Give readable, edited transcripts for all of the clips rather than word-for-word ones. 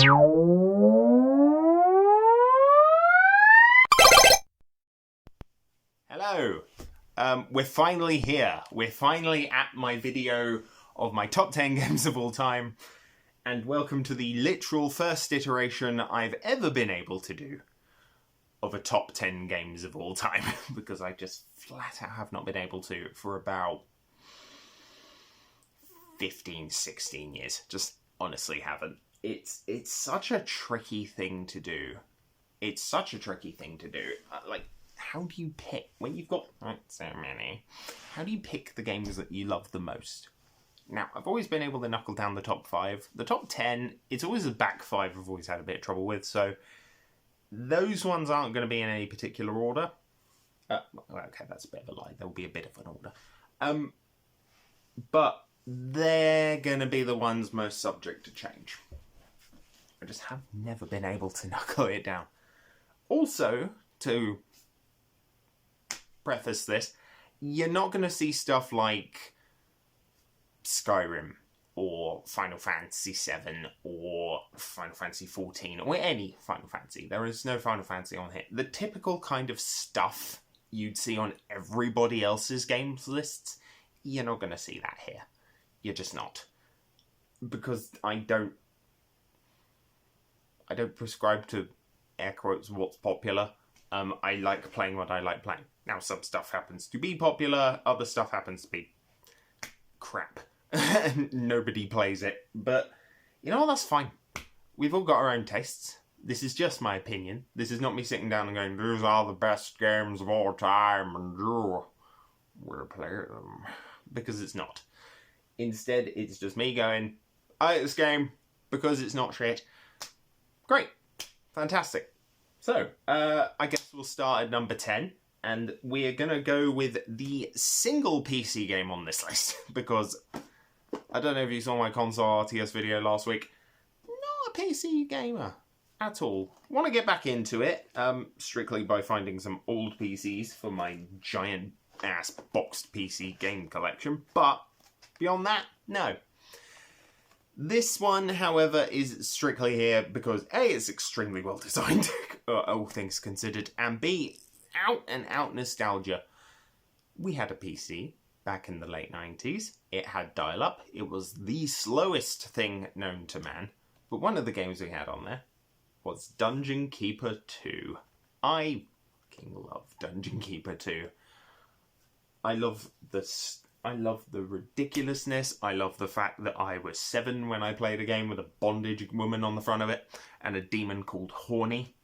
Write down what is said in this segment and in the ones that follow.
Hello. We're finally here. We're finally at my video of my top 10 games of all time. And welcome to the literal first iteration I've ever been able to do of a top 10 games of all time. Because I just flat out have not been able to for about 15, 16 years. Just honestly haven't. It's such a tricky thing to do. It's such a tricky thing to do. How do you pick, when you've got so many, how do you pick the games that you love the most? Now, I've always been able to knuckle down the top 5. The top 10, it's always the back 5 I've always had a bit of trouble with, so those ones aren't going to be in any particular order. Okay, that's a bit of a lie. There'll be a bit of an order. But they're going to be the ones most subject to change. I just have never been able to knuckle it down. Also, to preface this, you're not going to see stuff like Skyrim or Final Fantasy VII or Final Fantasy XIV or any Final Fantasy. There is no Final Fantasy on here. The typical kind of stuff you'd see on everybody else's games lists, you're not going to see that here. You're just not. Because I don't prescribe to, air quotes, what's popular. I like playing what I like playing. Now, some stuff happens to be popular, other stuff happens to be crap. Nobody plays it. But, you know what, that's fine. We've all got our own tastes. This is just my opinion. This is not me sitting down and going, these are the best games of all time, and we're playing them. Because it's not. Instead, it's just me going, I like this game because it's not shit. Great. Fantastic. So, I guess we'll start at number 10. And we're going to go with the single PC game on this list. Because, I don't know if you saw my console RTS video last week. Not a PC gamer at all. Want to get back into it. Strictly by finding some old PCs for my giant ass boxed PC game collection. But, beyond that, no. This one, however, is strictly here because A, it's extremely well designed, all things considered, and B, out and out nostalgia. We had a PC back in the late 90s. It had dial-up. It was the slowest thing known to man. But one of the games we had on there was Dungeon Keeper 2. I fucking love Dungeon Keeper 2. I love the ridiculousness. I love the fact that I was 7 when I played a game with a bondage woman on the front of it and a demon called Horny.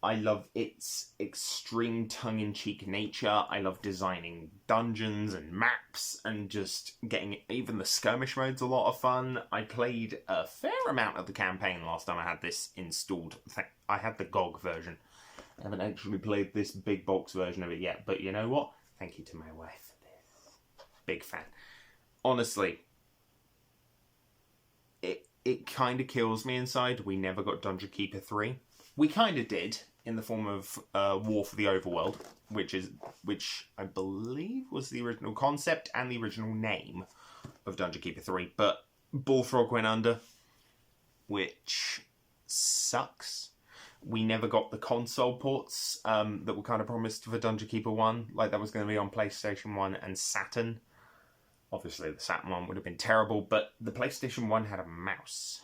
I love its extreme tongue-in-cheek nature. I love designing dungeons and maps and just getting even the skirmish mode's a lot of fun. I played a fair amount of the campaign last time I had this installed. I had the GOG version. I haven't actually played this big box version of it yet, but you know what? Thank you to my wife. Big fan. Honestly, it kind of kills me inside. We never got Dungeon Keeper 3. We kind of did, in the form of War for the Overworld, which I believe was the original concept and the original name of Dungeon Keeper 3. But Bullfrog went under, which sucks. We never got the console ports that were kind of promised for Dungeon Keeper 1. Like, that was going to be on PlayStation 1 and Saturn. Obviously, the Saturn one would have been terrible, but the PlayStation 1 had a mouse.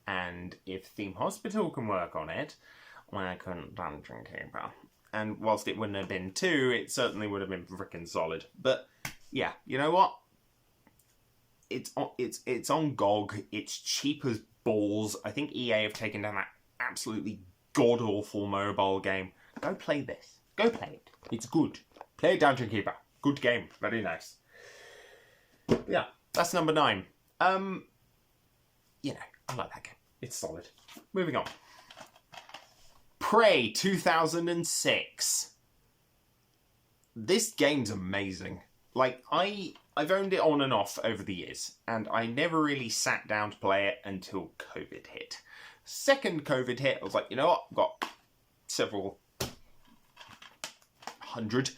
And if Theme Hospital can work on it, why couldn't Dungeon Keeper? And whilst it wouldn't have been 2, it certainly would have been freaking solid. But, yeah, you know what? It's on GOG. It's cheap as balls. I think EA have taken down that absolutely god-awful mobile game. Go play this. Go play it. It's good. Play Dungeon Keeper. Good game. Very nice. Yeah, that's number 9. You know, I like that game. It's solid. Moving on. Prey 2006. This game's amazing. Like, I've owned it on and off over the years, and I never really sat down to play it until COVID hit. Second COVID hit, I was like, you know what? I've got several hundred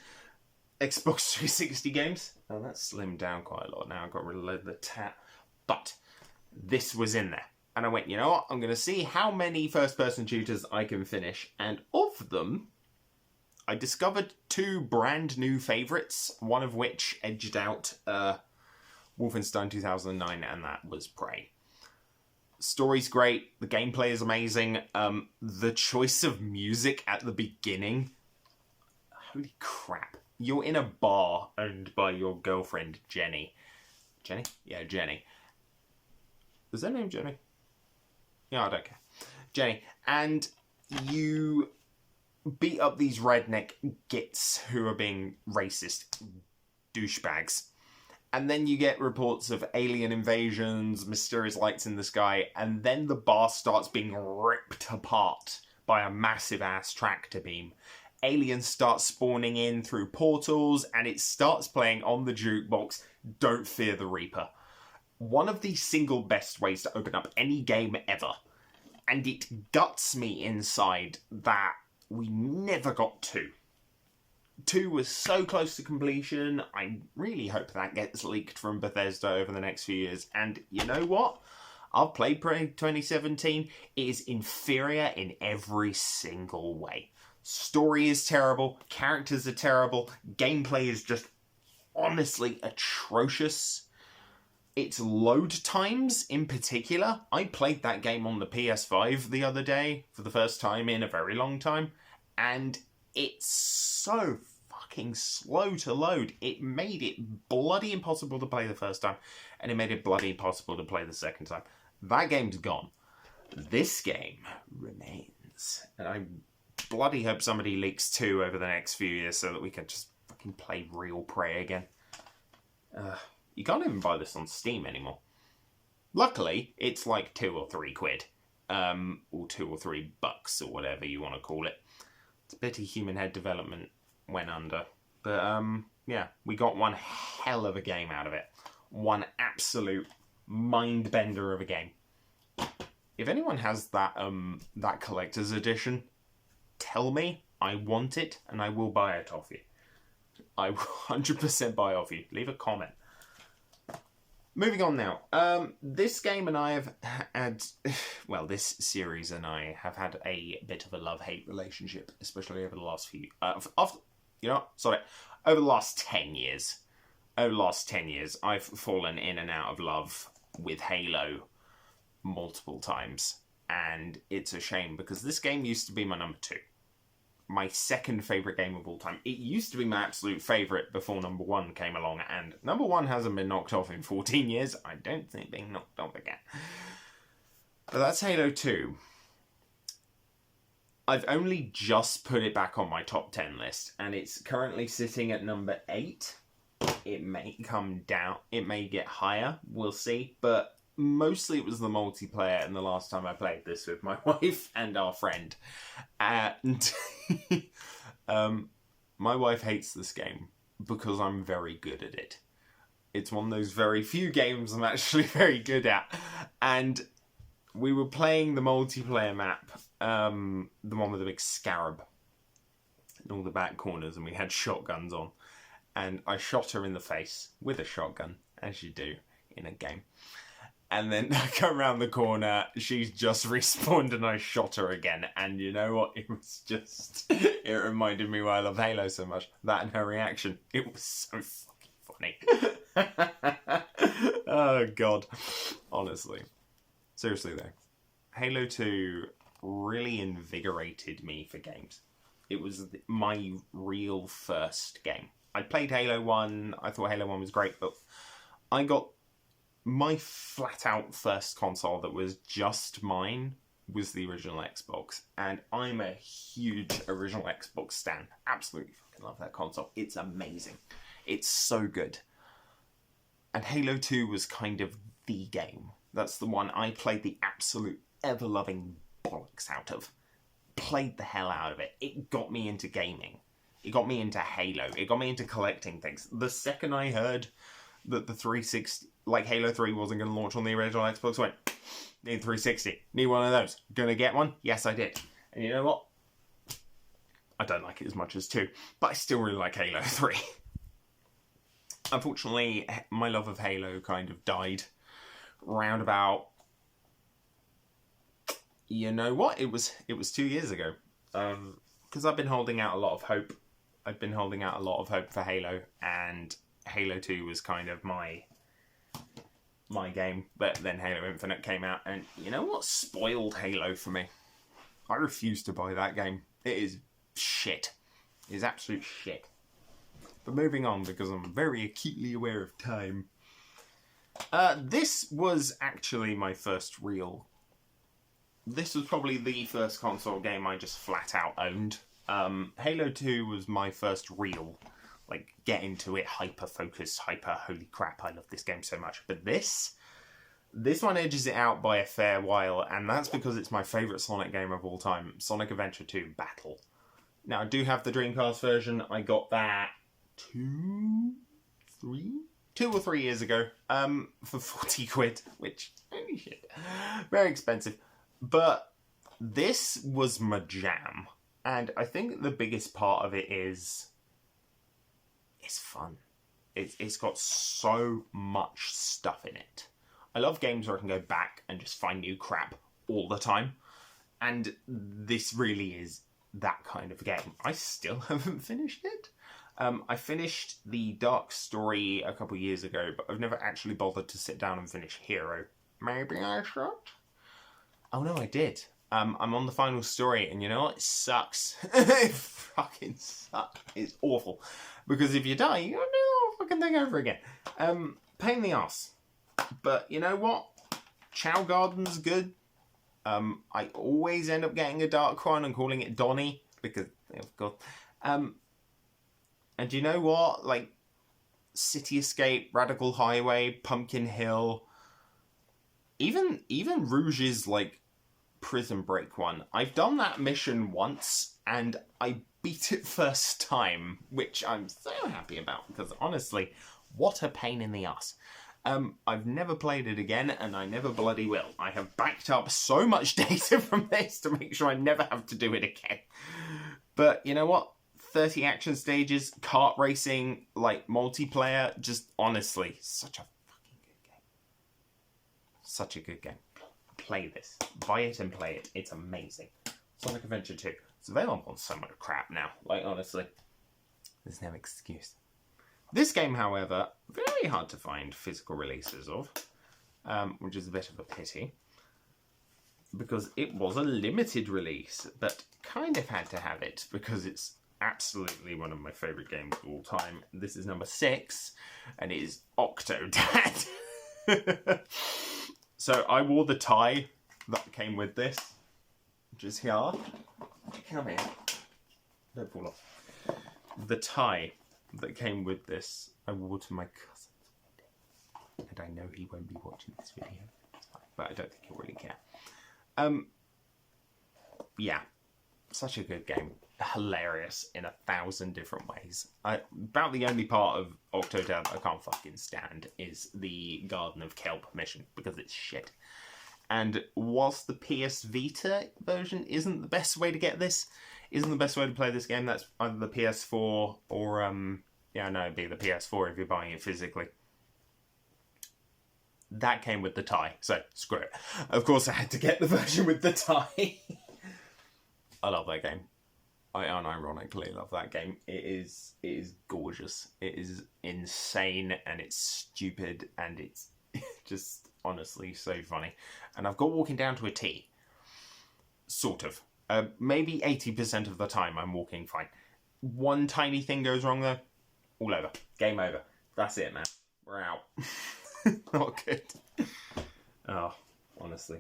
Xbox 360 games. Oh, that's slimmed down quite a lot now. I've got rid of the tat. But this was in there. And I went, you know what? I'm going to see how many first-person shooters I can finish. And of them, I discovered 2 brand new favourites, one of which edged out Wolfenstein 2009, and that was Prey. Story's great. The gameplay is amazing. The choice of music at the beginning, holy crap. You're in a bar owned by your girlfriend, Jenny. Jenny? Yeah, Jenny. Is her name Jenny? Yeah, I don't care. Jenny. And you beat up these redneck gits who are being racist douchebags. And then you get reports of alien invasions, mysterious lights in the sky, and then the bar starts being ripped apart by a massive ass tractor beam. Aliens start spawning in through portals, and it starts playing on the jukebox, Don't Fear the Reaper. One of the single best ways to open up any game ever. And it guts me inside that we never got 2. 2 was so close to completion. I really hope that gets leaked from Bethesda over the next few years. And you know what? I've played Prey 2017. It is inferior in every single way. Story is terrible. Characters are terrible. Gameplay is just honestly atrocious. Its load times, in particular, I played that game on the PS5 the other day for the first time in a very long time, and it's so fucking slow to load. It made it bloody impossible to play the first time, and it made it bloody impossible to play the second time. That game's gone. This game remains, and I bloody hope somebody leaks 2 over the next few years so that we can just fucking play real Prey again. You can't even buy this on Steam anymore. Luckily, it's like 2 or 3 quid. Or 2 or 3 bucks, or whatever you want to call it. It's a pity Human Head Development went under. But, yeah, we got one hell of a game out of it. One absolute mind-bender of a game. If anyone has that collector's edition, tell me. I want it, and I will buy it off you. I will 100% buy it off you. Leave a comment. Moving on now. This game and I have had... Well, this series and I have had a bit of a love-hate relationship, especially over the last few... over the last 10 years. Over the last 10 years, I've fallen in and out of love with Halo multiple times. And it's a shame, because this game used to be my number 2. My second favourite game of all time. It used to be my absolute favourite before number 1 came along, and number 1 hasn't been knocked off in 14 years. I don't think being knocked off again. But that's Halo 2. I've only just put it back on my top 10 list, and it's currently sitting at number 8. It may come down, it may get higher, we'll see, but mostly it was the multiplayer and the last time I played this with my wife and our friend. And my wife hates this game because I'm very good at it. It's one of those very few games I'm actually very good at. And we were playing the multiplayer map, the one with the big scarab in all the back corners, and we had shotguns on. And I shot her in the face with a shotgun, as you do in a game. And then I come around the corner, she's just respawned and I shot her again. And you know what? It was just... It reminded me why I love Halo so much. That and her reaction. It was so fucking funny. Oh, God. Honestly. Seriously, though. Halo 2 really invigorated me for games. It was my real first game. I played Halo 1. I thought Halo 1 was great, but I got... My flat-out first console that was just mine was the original Xbox. And I'm a huge original Xbox stan. Absolutely fucking love that console. It's amazing. It's so good. And Halo 2 was kind of the game. That's the one I played the absolute ever-loving bollocks out of. Played the hell out of it. It got me into gaming. It got me into Halo. It got me into collecting things. The second I heard that the 360... Like Halo 3 wasn't going to launch on the original Xbox, I went, need 360. Need one of those. Gonna get one? Yes, I did. And you know what? I don't like it as much as 2, but I still really like Halo 3. Unfortunately, my love of Halo kind of died round about You know what? It was 2 years ago. Because I've been holding out a lot of hope. I've been holding out a lot of hope for Halo, and Halo 2 was kind of my game. But then Halo Infinite came out, and you know what spoiled Halo for me? I refuse to buy that game. It is shit. It is absolute shit. But moving on, because I'm very acutely aware of time. This was actually my first real... This was probably the first console game I just flat out owned. Halo 2 was my first real, like, get into it, hyper-focused, holy crap, I love this game so much. But this one edges it out by a fair while, and that's because it's my favourite Sonic game of all time, Sonic Adventure 2 Battle. Now, I do have the Dreamcast version. I got that 2 or 3 years ago, for 40 quid, which, holy shit, very expensive. But this was my jam, and I think the biggest part of it is it's fun. It's got so much stuff in it. I love games where I can go back and just find new crap all the time, and this really is that kind of game. I still haven't finished it. I finished the Dark Story a couple years ago, but I've never actually bothered to sit down and finish Hero. Maybe I should? Oh no, I did. I'm on the final story, and you know what? It sucks. It fucking sucks. It's awful. Because if you die, you gotta do the whole fucking thing over again. Pain in the ass. But you know what? Chow Garden's good. I always end up getting a Dark one and calling it Donnie, because, of course. And you know what? Like, City Escape, Radical Highway, Pumpkin Hill, even Rouge's, like, Prison Break one. I've done that mission once, and I beat it first time, which I'm so happy about, because honestly, what a pain in the ass. I've never played it again, and I never bloody will. I have backed up so much data from this to make sure I never have to do it again. But you know what? 30 action stages, kart racing, like, multiplayer, just honestly, such a fucking good game. Such a good game. Play this. Buy it and play it. It's amazing. Sonic Adventure 2. It's available on so much crap now. Like, honestly, there's no excuse. This game, however, very hard to find physical releases of, which is a bit of a pity, because it was a limited release, but kind of had to have it, because it's absolutely one of my favourite games of all time. This is number 6, and it is Octodad. So I wore the tie that came with this, which is here. Come here. Don't fall off. The tie that came with this, I wore to my cousin. And I know he won't be watching this video, but I don't think he'll really care. Yeah, such a good game. Hilarious in 1,000 different ways. About the only part of Octodad I can't fucking stand is the Garden of Kelp mission, because it's shit. And whilst the PS Vita version isn't the best way to get this, isn't the best way to play this game, that's either the PS4 or, yeah, no, it'd be the PS4 if you're buying it physically. That came with the tie, so screw it. Of course I had to get the version with the tie. I love that game. I unironically love that game. It is gorgeous. It is insane, and it's stupid, and it's just honestly so funny. And I've got walking down to a T. Sort of. Maybe 80% of the time I'm walking fine. One tiny thing goes wrong though. All over. Game over. That's it, man. We're out. Not good. Oh, honestly.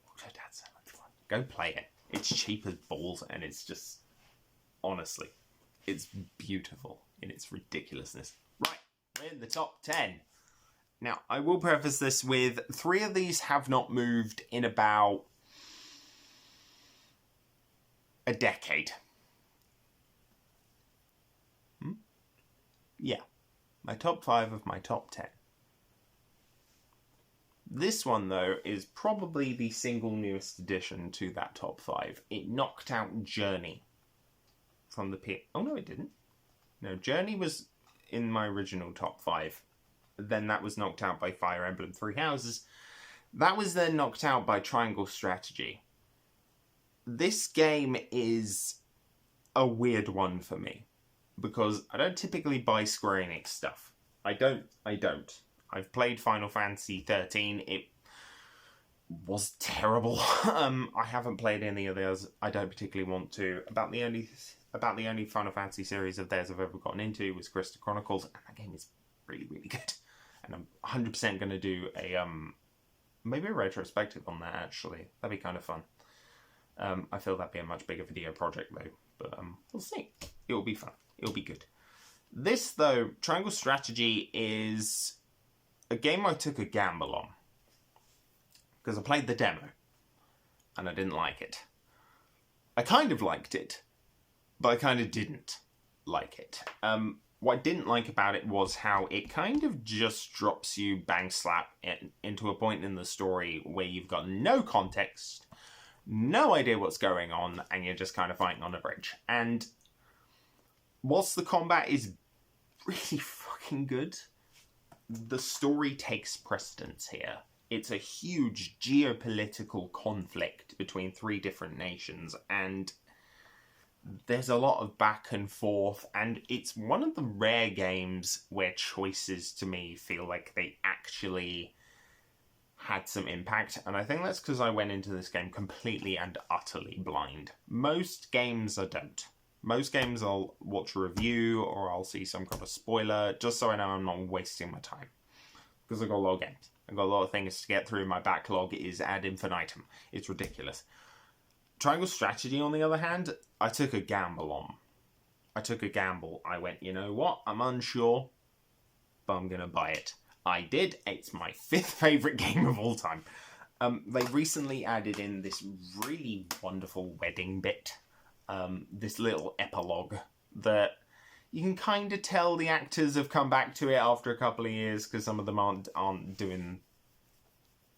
Octodad's so much fun. Go play it. It's cheap as balls, and it's just... Honestly, it's beautiful in its ridiculousness. Right, we're in the top 10. Now, I will preface this with 3 of these have not moved in about a decade. Yeah, my top 5 of my top 10. This one, though, is probably the single newest addition to that top 5. It knocked out Journey from the Oh, no, it didn't. No, Journey was in my original top 5. Then that was knocked out by Fire Emblem Three Houses. That was then knocked out by Triangle Strategy. this game is a weird one for me because I don't typically buy Square Enix stuff. I don't. I've played Final Fantasy 13. It was terrible. I haven't played any of theirs. I don't particularly want to. About the only Final Fantasy series of theirs I've ever gotten into was Crystal Chronicles, and that game is really, really good. And I'm 100% going to do a maybe a retrospective on that, actually. That'd be kind of fun. I feel that'd be a much bigger video project, though. But we'll see. It'll be fun. It'll be good. This, though, Triangle Strategy is a game I took a gamble on. Because I played the demo. And I didn't like it. I kind of liked it. But I kind of didn't like it. What I didn't like about it was how it kind of just drops you bang slap into a point in the story where you've got no context, no idea what's going on, and you're just kind of fighting on a bridge. And whilst the combat is really fucking good, the story takes precedence here. It's a huge geopolitical conflict between 3 different nations, and there's a lot of back and forth, and it's one of the rare games where choices, to me, feel like they actually had some impact, and I think that's because I went into this game completely and utterly blind. Most games I don't. Most games I'll watch a review, or I'll see some kind of spoiler, just so I know I'm not wasting my time. Because I've got a lot of games. I've got a lot of things to get through. My backlog is ad infinitum. It's ridiculous. Triangle Strategy, on the other hand, I took a gamble on. I went, you know what? I'm unsure, but I'm going to buy it. I did. It's my 5th favourite game of all time. They recently added in this really wonderful wedding bit. This little epilogue that you can kind of tell the actors have come back to it after a couple of years because some of them aren't doing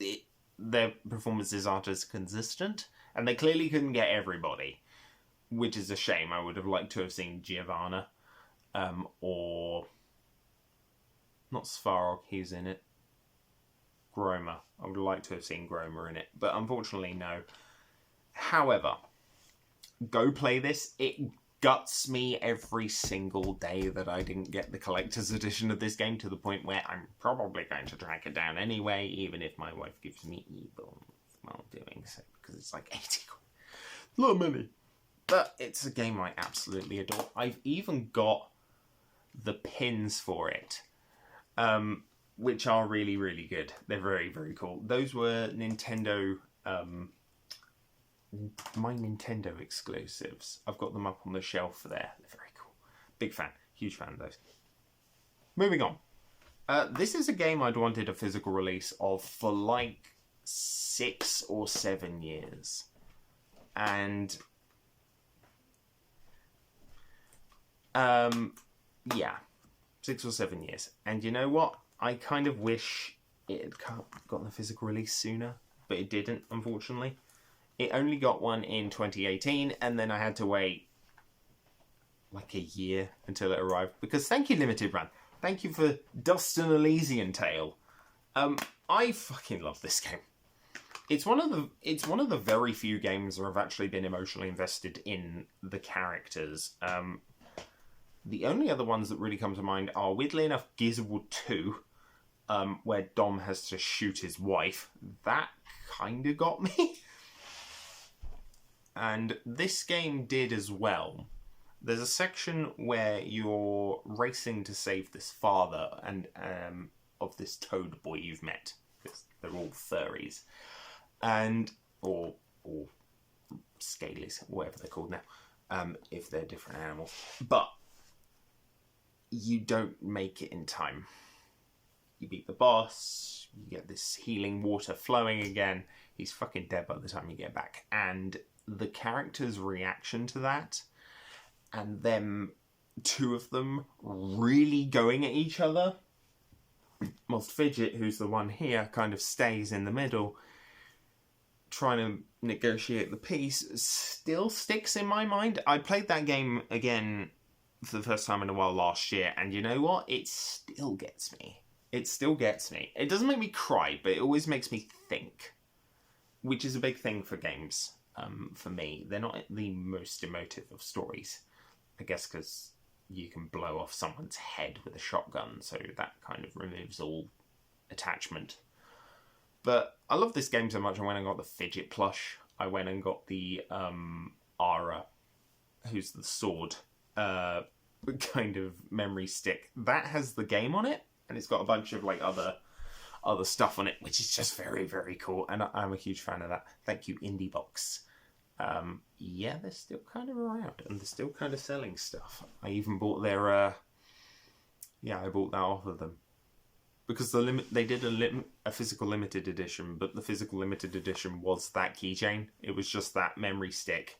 it. Their performances aren't as consistent. And they clearly couldn't get everybody, which is a shame. I would have liked to have seen Giovanna, or not Svarog, he's in it. Groma. I would like to have seen Groma in it, but unfortunately no. However, go play this. It guts me every single day that I didn't get the collector's edition of this game, to the point where I'm probably going to track it down anyway, even if my wife gives me e-bombs while doing so, because it's like 80 quid. A lot of money. But it's a game I absolutely adore. I've even got the pins for it, which are really, really good. They're very, very cool. Those were Nintendo, my Nintendo exclusives. I've got them up on the shelf there. They're very cool. Big fan. Huge fan of those. Moving on. This is a game I'd wanted a physical release of for like 6 or 7 years. And yeah, 6 or 7 years. And you know what? I kind of wish it had gotten a physical release sooner, but it didn't, unfortunately. It only got one in 2018, and then I had to wait like a year until it arrived. Because thank you, Limited Run. Thank you for Dust and Elysian Tale. I fucking love this game. It's one of the very few games where I've actually been emotionally invested in the characters. The only other ones that really come to mind are, weirdly enough, Gears of War 2, where Dom has to shoot his wife. That kind of got me. And this game did as well. There's a section where you're racing to save this father and of this toad boy you've met, because they're all furries, and or scalies, whatever they're called now, if they're different animals. But you don't make it in time. You beat the boss, you get this healing water flowing again. He's fucking dead by the time you get back. And the character's reaction to that, and them, 2 of them, really going at each other, whilst Fidget, who's the one here, kind of stays in the middle, trying to negotiate the peace, still sticks in my mind. I played that game again for the first time in a while last year, and you know what? It still gets me. It still gets me. It doesn't make me cry, but it always makes me think, which is a big thing for games. for me. They're not the most emotive of stories. I guess because you can blow off someone's head with a shotgun, so that kind of removes all attachment. But I love this game so much, I went and got the fidget plush. I went and got the Ara, who's the sword, kind of memory stick. That has the game on it, and it's got a bunch of like other stuff on it, which is just very, very cool, and I'm a huge fan of that. Thank you, IndieBox. Yeah, they're still kind of around, and they're still kind of selling stuff. I even bought their, I bought that off of them. Because they did a physical limited edition, but the physical limited edition was that keychain. It was just that memory stick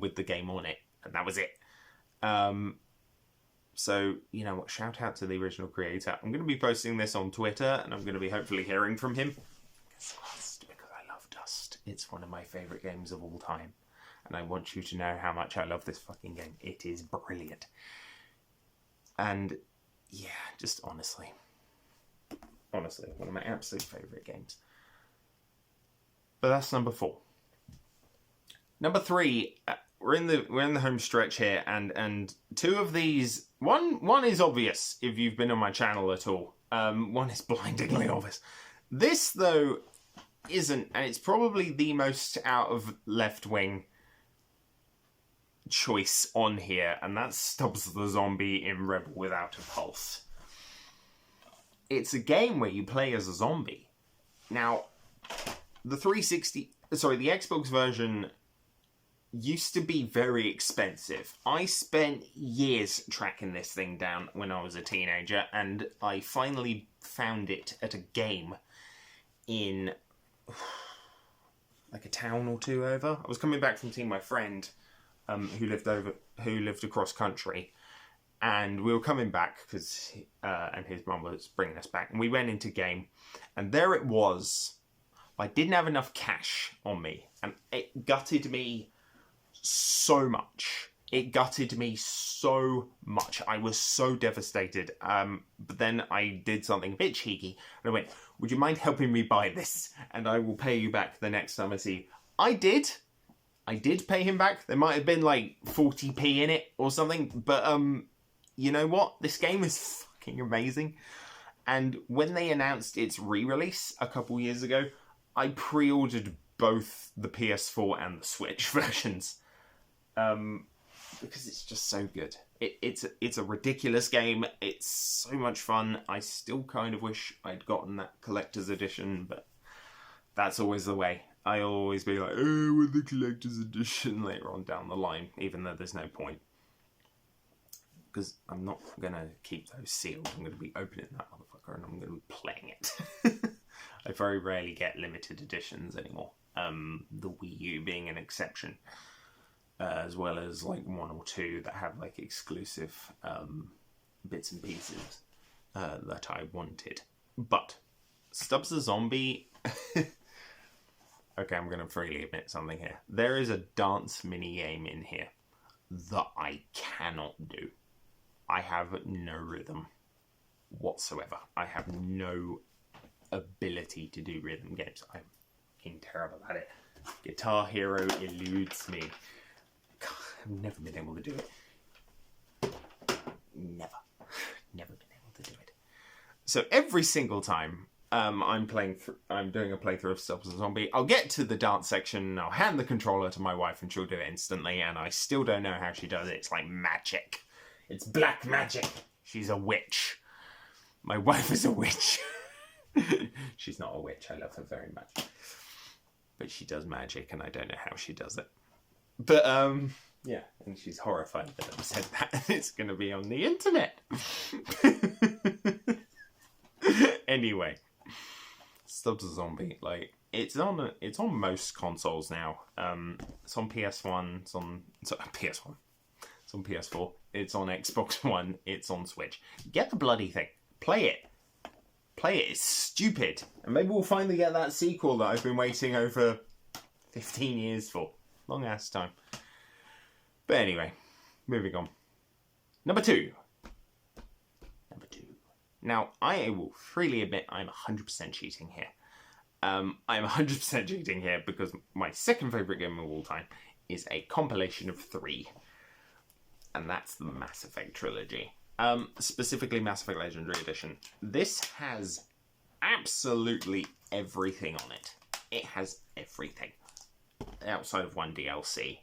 with the game on it, and that was it. So, you know what, shout out to the original creator. I'm going to be posting this on Twitter, and I'm going to be hopefully hearing from him. It's Dust, because I love Dust. It's one of my favourite games of all time. And I want you to know how much I love this fucking game. It is brilliant. And, yeah, just honestly, one of my absolute favourite games. But that's number 4. Number 3, we're in the home stretch here, and 2 of these, one is obvious if you've been on my channel at all. One is blindingly obvious. This though isn't, and it's probably the most out of left wing choice on here, and that's Stubbs the Zombie in Rebel Without a Pulse. It's a game where you play as a zombie. Now, the Xbox version used to be very expensive. I spent years tracking this thing down when I was a teenager, and I finally found it at a game in like a town or 2 over. I was coming back from seeing my friend who lived across country. And we were coming back because and his mum was bringing us back. And we went into game. And there it was. I didn't have enough cash on me. And it gutted me so much. I was so devastated. But then I did something a bit cheeky. And I went, would you mind helping me buy this? And I will pay you back the next time I see you. I did pay him back. There might have been like 40p in it or something. But you know what? This game is fucking amazing. And when they announced its re-release a couple years ago, I pre-ordered both the PS4 and the Switch versions. Because it's just so good. It's a ridiculous game. It's so much fun. I still kind of wish I'd gotten that collector's edition, but that's always the way. I'll always be like, oh, with the collector's edition later on down the line, even though there's no point. Because I'm not going to keep those sealed. I'm going to be opening that motherfucker and I'm going to be playing it. I very rarely get limited editions anymore. The Wii U being an exception. As well as like 1 or 2 that have like exclusive bits and pieces that I wanted. But Stubbs the Zombie... Okay, I'm going to freely admit something here. There is a dance minigame in here that I cannot do. I have no rhythm whatsoever. I have no ability to do rhythm games. I'm fucking terrible at it. Guitar Hero eludes me. God, I've never been able to do it. Never been able to do it. So every single time I'm doing a playthrough of Stubbs the Zombie, I'll get to the dance section, I'll hand the controller to my wife and she'll do it instantly, and I still don't know how she does it. It's like magic. It's black magic. She's a witch. My wife is a witch. She's not a witch. I love her very much. But she does magic and I don't know how she does it. But, yeah. And she's horrified that I've said that. It's going to be on the internet. Anyway. Stubbs the Zombie. Like, it's on most consoles now. It's on PS1. It's on PS1. It's on PS4. It's on Xbox One. It's on Switch. Get the bloody thing. Play it. It's stupid. And maybe we'll finally get that sequel that I've been waiting over 15 years for. Long ass time. But anyway, moving on. Number 2. Now, I will freely admit I'm 100% cheating here. I'm 100% cheating here because my second favourite game of all time is a compilation of 3. And that's the Mass Effect trilogy. Specifically Mass Effect Legendary Edition. This has absolutely everything on it. It has everything. Outside of one DLC,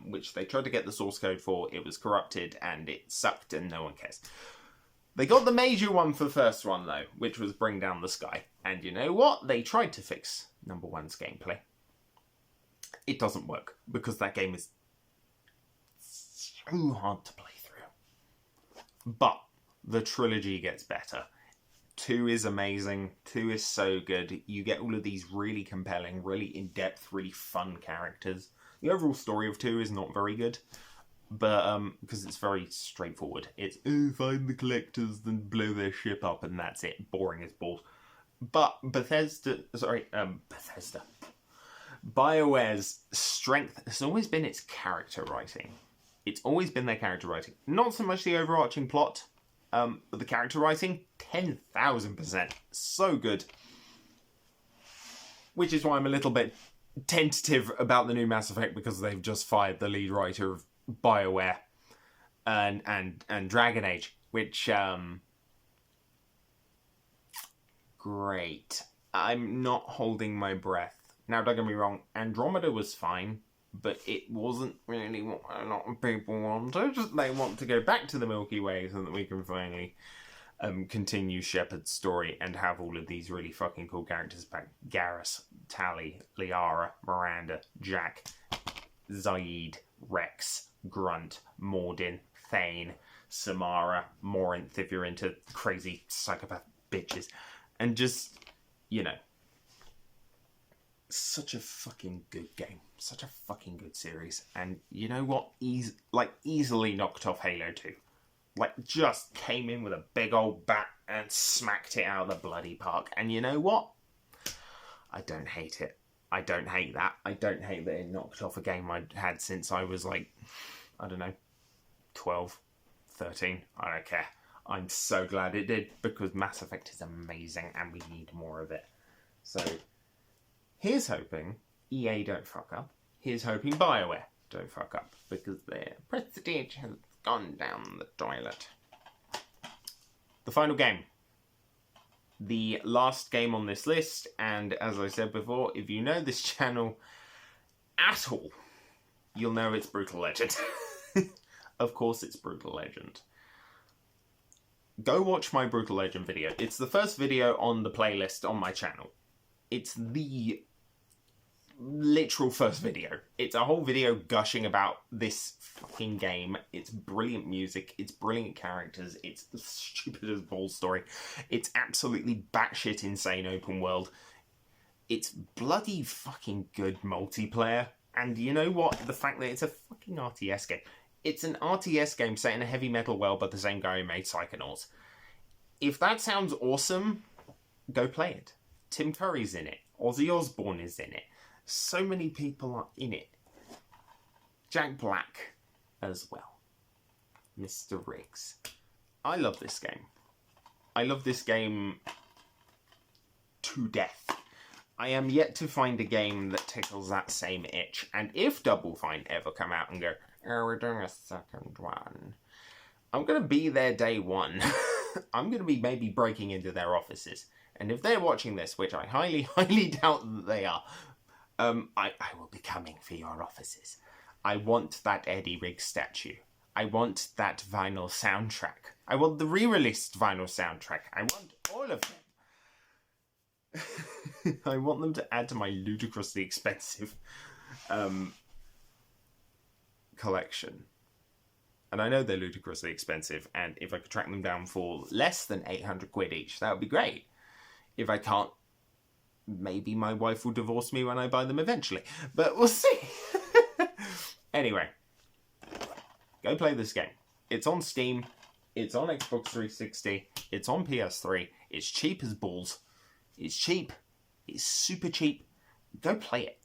which they tried to get the source code for. It was corrupted and it sucked and no one cares. They got the major one for the first one though, which was Bring Down the Sky. And you know what? They tried to fix number 1's gameplay. It doesn't work because that game is so hard to play through. But the trilogy gets better. 2 is amazing. 2 is so good. You get all of these really compelling, really in-depth, really fun characters. The overall story of 2 is not very good, but because it's very straightforward. It's find the collectors, then blow their ship up, and that's it. Boring as balls. But Bethesda. BioWare's strength has always been its character writing. It's always been their character writing. Not so much the overarching plot, but the character writing, 10,000%. So good. Which is why I'm a little bit tentative about the new Mass Effect, because they've just fired the lead writer of BioWare and Dragon Age, which, great. I'm not holding my breath. Now, don't get me wrong, Andromeda was fine, but it wasn't really what a lot of people wanted. They want to go back to the Milky Way so that we can finally continue Shepard's story and have all of these really fucking cool characters back. Garrus, Tali, Liara, Miranda, Jack, Zaid, Rex, Grunt, Mordin, Thane, Samara, Morinth if you're into crazy psychopath bitches. And just, you know, such a fucking good game. Such a fucking good series. And you know what? Easily knocked off Halo 2. Like, just came in with a big old bat and smacked it out of the bloody park. And you know what? I don't hate it. I don't hate that. I don't hate that it knocked off a game I'd had since I was like, I don't know, 12, 13. I don't care. I'm so glad it did, because Mass Effect is amazing and we need more of it. So, here's hoping EA don't fuck up. Here's hoping BioWare don't fuck up, because their prestige has gone down the toilet. The final game. The last game on this list, and as I said before, if you know this channel at all, you'll know it's Brutal Legend. Of course it's Brutal Legend. Go watch my Brutal Legend video. It's the first video on the playlist on my channel. It's the literal first video. It's a whole video gushing about this fucking game. It's brilliant music. It's brilliant characters. It's the stupid as balls story. It's absolutely batshit insane open world. It's bloody fucking good multiplayer. And you know what? The fact that it's a fucking RTS game. It's an RTS game set in a heavy metal world by the same guy who made Psychonauts. If that sounds awesome, go play it. Tim Curry's in it. Ozzy Osbourne is in it. So many people are in it. Jack Black as well. Mr. Riggs. I love this game. I love this game to death. I am yet to find a game that tickles that same itch. And if Double Fine ever come out and go, oh, we're doing a second one, I'm going to be there day one. I'm going to be maybe breaking into their offices. And if they're watching this, which I highly, highly doubt that they are, I will be coming for your offices. I want that Eddie Riggs statue. I want that vinyl soundtrack. I want the re-released vinyl soundtrack. I want all of them. I want them to add to my ludicrously expensive collection. And I know they're ludicrously expensive, and if I could track them down for less than 800 quid each, that would be great. If I can't, maybe my wife will divorce me when I buy them eventually. But we'll see. Anyway, go play this game. It's on Steam. It's on Xbox 360. It's on PS3. It's cheap as balls. It's cheap. It's super cheap. Go play it.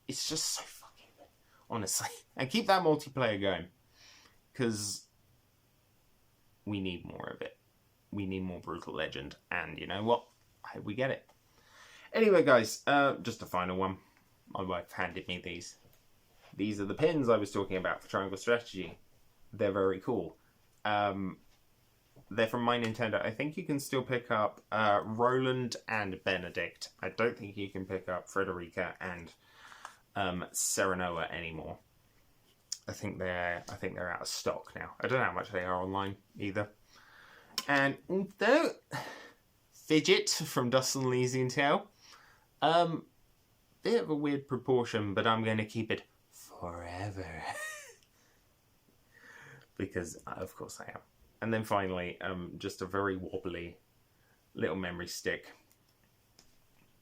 It's just so fucking good, honestly. And keep that multiplayer going, because we need more of it. We need more Brutal Legend. And you know what? I hope we get it. Anyway, guys, just a final one. My wife handed me these. These are the pins I was talking about for Triangle Strategy. They're very cool. They're from My Nintendo. I think you can still pick up Roland and Benedict. I don't think you can pick up Frederica and Serenoa anymore. I think they're out of stock now. I don't know how much they are online either. And Fidget from Dust and Elysian Tale. Bit of a weird proportion, but I'm going to keep it forever. Because, of course, I am. And then finally, just a very wobbly little memory stick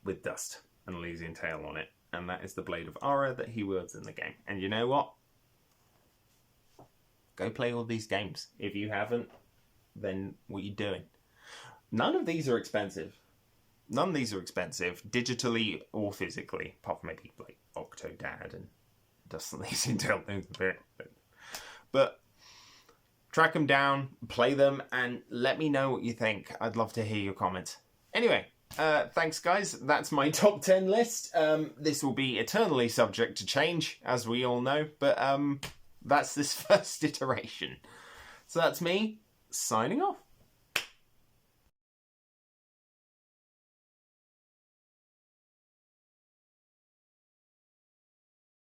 with Dust and Elysian Tale on it. And that is the Blade of Ara that he wields in the game. And you know what? Go play all these games. If you haven't, then what are you doing? None of these are expensive. None of these are expensive, digitally or physically, apart from maybe like Octodad and Dust and Elysian Tale. But track them down, play them, and let me know what you think. I'd love to hear your comments. Anyway, thanks guys. That's my top 10 list. This will be eternally subject to change, as we all know, but that's this first iteration. So that's me signing off.